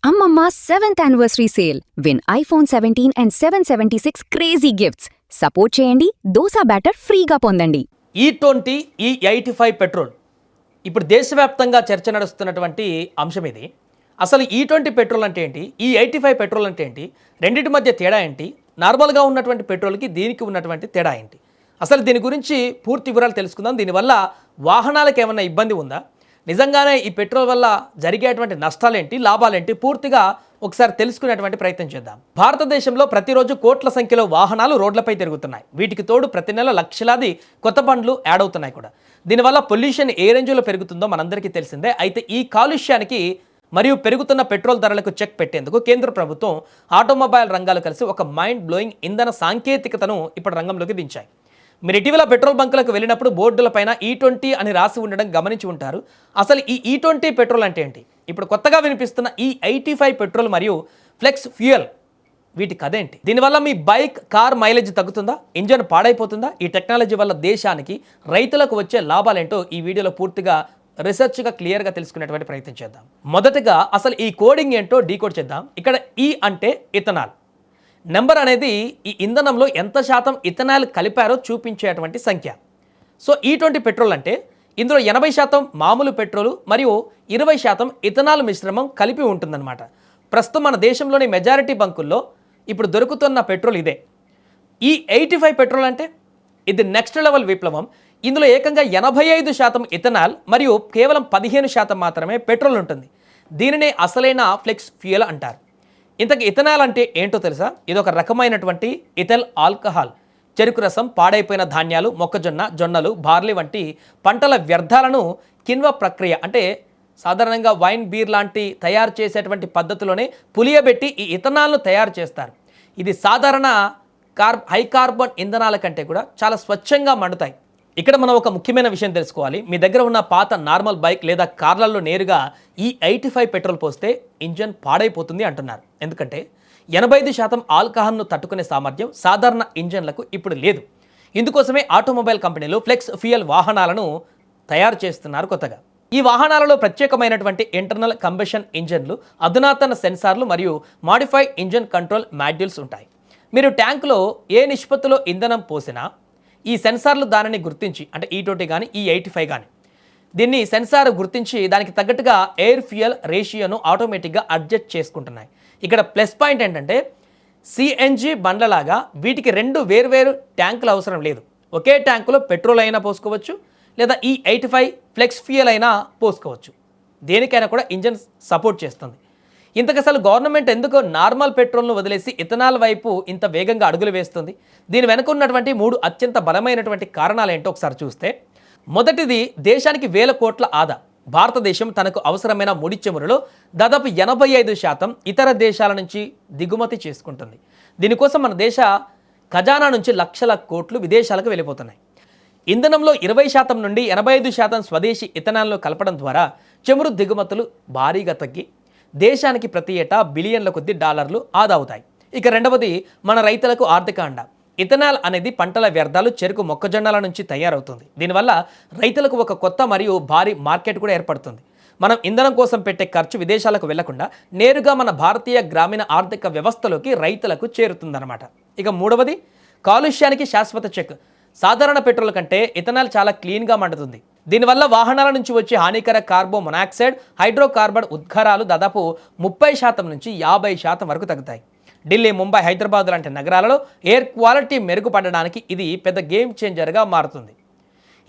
అమ్మమ్మ 7th anniversary sale. Win iPhone 17 and 776 crazy gifts. Support చేయండి, dosa batter ఫ్రీగా పొందండి. E20, E85 పెట్రోల్ ఇప్పుడు దేశవ్యాప్తంగా చర్చ నడుస్తున్నటువంటి అంశం ఇది. అసలు E20 పెట్రోల్ అంటే ఏంటి, E85 పెట్రోల్ అంటే ఏంటి, రెండింటి మధ్య తేడా ఏంటి, నార్మల్గా ఉన్నటువంటి పెట్రోల్కి దీనికి ఉన్నటువంటి తేడా ఏంటి, అసలు దీని గురించి పూర్తి వివరాలు తెలుసుకుందాం. దీనివల్ల వాహనాలకు ఏమైనా ఇబ్బంది ఉందా, నిజంగానే ఈ పెట్రోల్ వల్ల జరిగేటువంటి నష్టాలేంటి, లాభాలేంటి, పూర్తిగా ఒకసారి తెలుసుకునేటువంటి ప్రయత్నం చేద్దాం. భారతదేశంలో ప్రతిరోజు కోట్ల సంఖ్యలో వాహనాలు రోడ్లపై తిరుగుతున్నాయి. వీటికి తోడు ప్రతి నెల లక్షలాది కొత్త బండ్లు యాడ్ అవుతున్నాయి కూడా. దీనివల్ల పొల్యూషన్ ఏ రేంజ్లో పెరుగుతుందో మనందరికీ తెలిసిందే. అయితే ఈ కాలుష్యానికి మరియు పెరుగుతున్న పెట్రోల్ ధరలకు చెక్ పెట్టేందుకు కేంద్ర ప్రభుత్వం, ఆటోమొబైల్ రంగాలు కలిసి ఒక మైండ్ బ్లోయింగ్ ఇంధన సాంకేతికతను ఇప్పుడు రంగంలోకి దించాయి. మీరు ఇటీవల పెట్రోల్ బంకులకు వెళ్ళినప్పుడు బోర్డులపైన E20 అని రాసి ఉండడం గమనించి ఉంటారు. అసలు ఈ E20 పెట్రోల్ అంటే ఏంటి, ఇప్పుడు కొత్తగా వినిపిస్తున్న E85 పెట్రోల్ మరియు ఫ్లెక్స్ ఫ్యూయల్, వీటి కథేంటి, దీనివల్ల మీ బైక్, కార్ మైలేజ్ తగ్గుతుందా, ఇంజన్ పాడైపోతుందా, ఈ టెక్నాలజీ వల్ల దేశానికి, రైతులకు వచ్చే లాభాలేంటో ఈ వీడియోలో పూర్తిగా రీసెర్చ్గా క్లియర్గా తెలుసుకునేటువంటి ప్రయత్నం చేద్దాం. మొదటగా అసలు ఈ కోడింగ్ ఏంటో డీకోడ్ చేద్దాం. ఇక్కడ E అంటే ఇథనాల్, నెంబర్ అనేది ఈ ఇంధనంలో ఎంత శాతం ఇథనాల్ కలిపారో చూపించేటువంటి సంఖ్య. సో E20 పెట్రోల్ అంటే ఇందులో 80% మామూలు పెట్రోలు మరియు 20% ఇథనాల్ మిశ్రమం కలిపి ఉంటుందన్నమాట. ప్రస్తుతం మన దేశంలోని మెజారిటీ బంకుల్లో ఇప్పుడు దొరుకుతున్న పెట్రోల్ ఇదే. E85 పెట్రోల్ అంటే ఇది నెక్స్ట్ లెవెల్ విప్లవం. ఇందులో ఏకంగా 85% ఇథనాల్ మరియు కేవలం 15% మాత్రమే పెట్రోల్ ఉంటుంది. దీనినే అసలైన ఫ్లెక్స్ ఫ్యూయల్ అంటారు. ఇంతకు ఇథనాల్ అంటే ఏంటో తెలుసా? ఇది ఒక రకమైనటువంటి ఇథైల్ ఆల్కహాల్. చెరుకు రసం, పాడైపోయిన ధాన్యాలు, మొక్కజొన్న, జొన్నలు, బార్లీ వంటి పంటల వ్యర్థాలను కిన్వ ప్రక్రియ అంటే సాధారణంగా వైన్, బీర్ లాంటి తయారు చేసేటువంటి పద్ధతిలోనే పులియబెట్టి ఈ ఇథనాల్ను తయారు చేస్తారు. ఇది సాధారణ హై కార్బన్ ఇంధనాల కంటే కూడా చాలా స్వచ్ఛంగా మండుతాయి. ఇక్కడ మనం ఒక ముఖ్యమైన విషయం తెలుసుకోవాలి. మీ దగ్గర ఉన్న పాత నార్మల్ బైక్ లేదా కార్లలో నేరుగా E85 పెట్రోల్ పోస్తే ఇంజన్ పాడైపోతుంది అంటున్నారు. ఎందుకంటే 85% ఆల్కహాల్ను తట్టుకునే సామర్థ్యం సాధారణ ఇంజన్లకు ఇప్పుడు లేదు. ఇందుకోసమే ఆటోమొబైల్ కంపెనీలు ఫ్లెక్స్ ఫ్యూయల్ వాహనాలను తయారు చేస్తున్నారు కొత్తగా. ఈ వాహనాలలో ప్రత్యేకమైనటువంటి ఇంటర్నల్ కంబషన్ ఇంజన్లు, అధునాతన సెన్సార్లు మరియు మాడిఫైడ్ ఇంజన్ కంట్రోల్ మాడ్యూల్స్ ఉంటాయి. మీరు ట్యాంకులో ఏ నిష్పత్తిలో ఇంధనం పోసినా ఈ సెన్సార్లు దానిని గుర్తించి, అంటే E20 కానీ E85 కానీ, దీన్ని సెన్సార్ గుర్తించి దానికి తగ్గట్టుగా ఎయిర్ ఫ్యూయల్ రేషియోను ఆటోమేటిక్గా అడ్జస్ట్ చేసుకుంటున్నాయి. ఇక్కడ ప్లస్ పాయింట్ ఏంటంటే CNG బండ్లలాగా వీటికి రెండు వేర్వేరు ట్యాంకులు అవసరం లేదు. ఒకే ట్యాంకులో పెట్రోల్ అయినా పోసుకోవచ్చు, లేదా E85 ఫ్లెక్స్ ఫ్యూయల్ అయినా పోసుకోవచ్చు. దేనికైనా కూడా ఇంజన్ సపోర్ట్ చేస్తుంది. ఇంతకు అసలు గవర్నమెంట్ ఎందుకు నార్మల్ పెట్రోల్ను వదిలేసి ఇథనాల్ వైపు ఇంత వేగంగా అడుగులు వేస్తుంది? దీని వెనుక ఉన్నటువంటి 3 అత్యంత బలమైనటువంటి కారణాలు ఏంటో ఒకసారి చూస్తే, మొదటిది దేశానికి వేల కోట్ల ఆదా. భారతదేశం తనకు అవసరమైన ముడి చమురులో దాదాపు 85% ఇతర దేశాల నుంచి దిగుమతి చేసుకుంటుంది. దీనికోసం మన దేశ ఖజానా నుంచి లక్షల కోట్లు విదేశాలకు వెళ్ళిపోతున్నాయి. ఇంధనంలో 20% నుండి 85% స్వదేశీ ఇథనాల్ను కలపడం ద్వారా చమురు దిగుమతులు భారీగా తగ్గి దేశానికి ప్రతి ఏటా బిలియన్ల కొద్ది డాలర్లు ఆదా అవుతాయి. ఇక రెండవది మన రైతులకు ఆర్థిక అండ. ఇథనాల్ అనేది పంటల వ్యర్థాలు, చెరుకు, మొక్కజొన్నల నుంచి తయారవుతుంది. దీనివల్ల రైతులకు ఒక కొత్త మరియు భారీ మార్కెట్ కూడా ఏర్పడుతుంది. మనం ఇంధనం కోసం పెట్టే ఖర్చు విదేశాలకు వెళ్లకుండా నేరుగా మన భారతీయ గ్రామీణ ఆర్థిక వ్యవస్థలోకి రైతులకు చేరుతుందన్నమాట. ఇక మూడవది కాలుష్యానికి శాశ్వత చెక్. సాధారణ పెట్రోల్ కంటే ఇథనాల్ చాలా క్లీన్గా మండుతుంది. దీనివల్ల వాహనాల నుంచి వచ్చే హానికర కార్బన్ మొనాక్సైడ్, హైడ్రోకార్బన్ ఉద్గారాలు దాదాపు 30% నుంచి 50% వరకు తగ్గుతాయి. ఢిల్లీ, ముంబై, హైదరాబాద్ లాంటి నగరాలలో ఎయిర్ క్వాలిటీ మెరుగుపడడానికి ఇది పెద్ద గేమ్ చేంజర్గా మారుతుంది.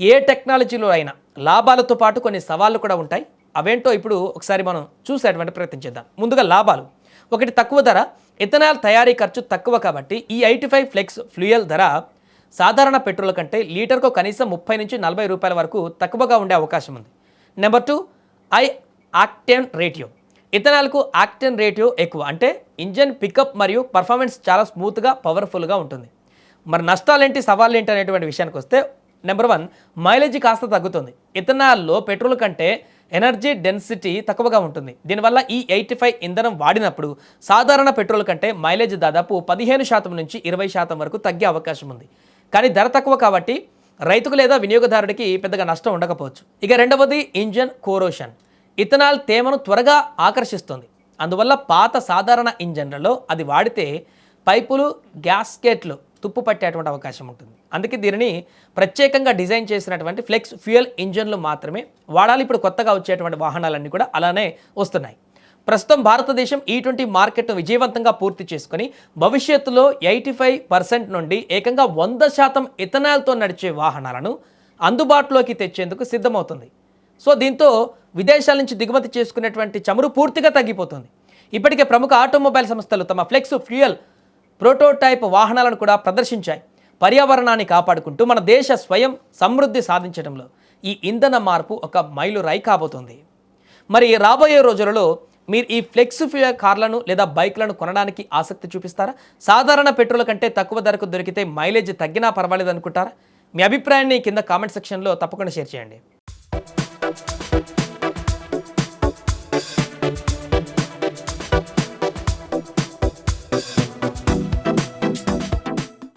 ఏ టెక్నాలజీలో అయినా లాభాలతో పాటు కొన్ని సవాళ్లు కూడా ఉంటాయి. అవేంటో ఇప్పుడు ఒకసారి మనం చూసేటువంటి ప్రయత్నం చేద్దాం. ముందుగా లాభాలు. ఒకటి, తక్కువ ధర. ఇథనాల్ తయారీ ఖర్చు తక్కువ కాబట్టి E85 ఫ్లెక్స్ ఫ్యూయల్ ధర సాధారణ పెట్రోల్ కంటే లీటర్కు కనీసం 30 నుంచి 40 రూపాయల వరకు తక్కువగా ఉండే అవకాశం ఉంది. Number 2, high octane ratio. ఇథనాల్కు ఆక్టేన్ రేటియో ఎక్కువ, అంటే ఇంజన్ పికప్ మరియు పర్ఫార్మెన్స్ చాలా స్మూత్గా, పవర్ఫుల్గా ఉంటుంది. మరి నష్టాలేంటి, సవాళ్ళు ఏంటి అనేటువంటి విషయానికి వస్తే, నెంబర్ 1, మైలేజ్ కాస్త తగ్గుతుంది. ఇథనాల్లో పెట్రోల్ కంటే ఎనర్జీ డెన్సిటీ తక్కువగా ఉంటుంది. దీనివల్ల E85 ఇంధనం వాడినప్పుడు సాధారణ పెట్రోల్ కంటే మైలేజ్ దాదాపు 15% నుంచి 20% వరకు తగ్గే అవకాశం ఉంది. కానీ ధర తక్కువ కాబట్టి రైతుకు లేదా వినియోగదారుడికి పెద్దగా నష్టం ఉండకపోవచ్చు. ఇక రెండవది ఇంజన్ కోరోషన్. ఇథనాల్ తేమను త్వరగా ఆకర్షిస్తుంది. అందువల్ల పాత సాధారణ ఇంజన్లలో అది వాడితే పైపులు గ్యాస్కెట్లు తుప్పు పట్టేటువంటి అవకాశం ఉంటుంది. అందుకే దీనిని ప్రత్యేకంగా డిజైన్ చేసినటువంటి ఫ్లెక్స్ ఫ్యూయల్ ఇంజన్లు మాత్రమే వాడాలి. ఇప్పుడు కొత్తగా వచ్చేటువంటి వాహనాలన్నీ కూడా అలానే వస్తున్నాయి. ప్రస్తుతం భారతదేశం E20 మార్కెట్ను విజయవంతంగా పూర్తి చేసుకొని భవిష్యత్తులో 85% నుండి ఏకంగా 100% ఇథనాల్తో నడిచే వాహనాలను అందుబాటులోకి తెచ్చేందుకు సిద్ధమవుతుంది. సో దీంతో విదేశాల నుంచి దిగుమతి చేసుకునేటువంటి చమురు పూర్తిగా తగ్గిపోతుంది. ఇప్పటికే ప్రముఖ ఆటోమొబైల్ సంస్థలు తమ ఫ్లెక్స్ ఫ్యూయల్ ప్రోటోటైప్ వాహనాలను కూడా ప్రదర్శించాయి. పర్యావరణాన్ని కాపాడుకుంటూ మన దేశ స్వయం సమృద్ధి సాధించడంలో ఈ ఇంధన మార్పు ఒక మైలురాయి కాబోతుంది. మరి రాబోయే రోజులలో మీరు ఈ ఫ్లెక్స్ ఫ్యూయల్ కార్లను లేదా బైక్లను కొనడానికి ఆసక్తి చూపిస్తారా? సాధారణ పెట్రోల్ కంటే తక్కువ ధరకు దొరికితే మైలేజ్ తగ్గినా పర్వాలేదు అనుకుంటారా? మీ అభిప్రాయాన్ని కింద కామెంట్ సెక్షన్లో తప్పకుండా షేర్ చేయండి.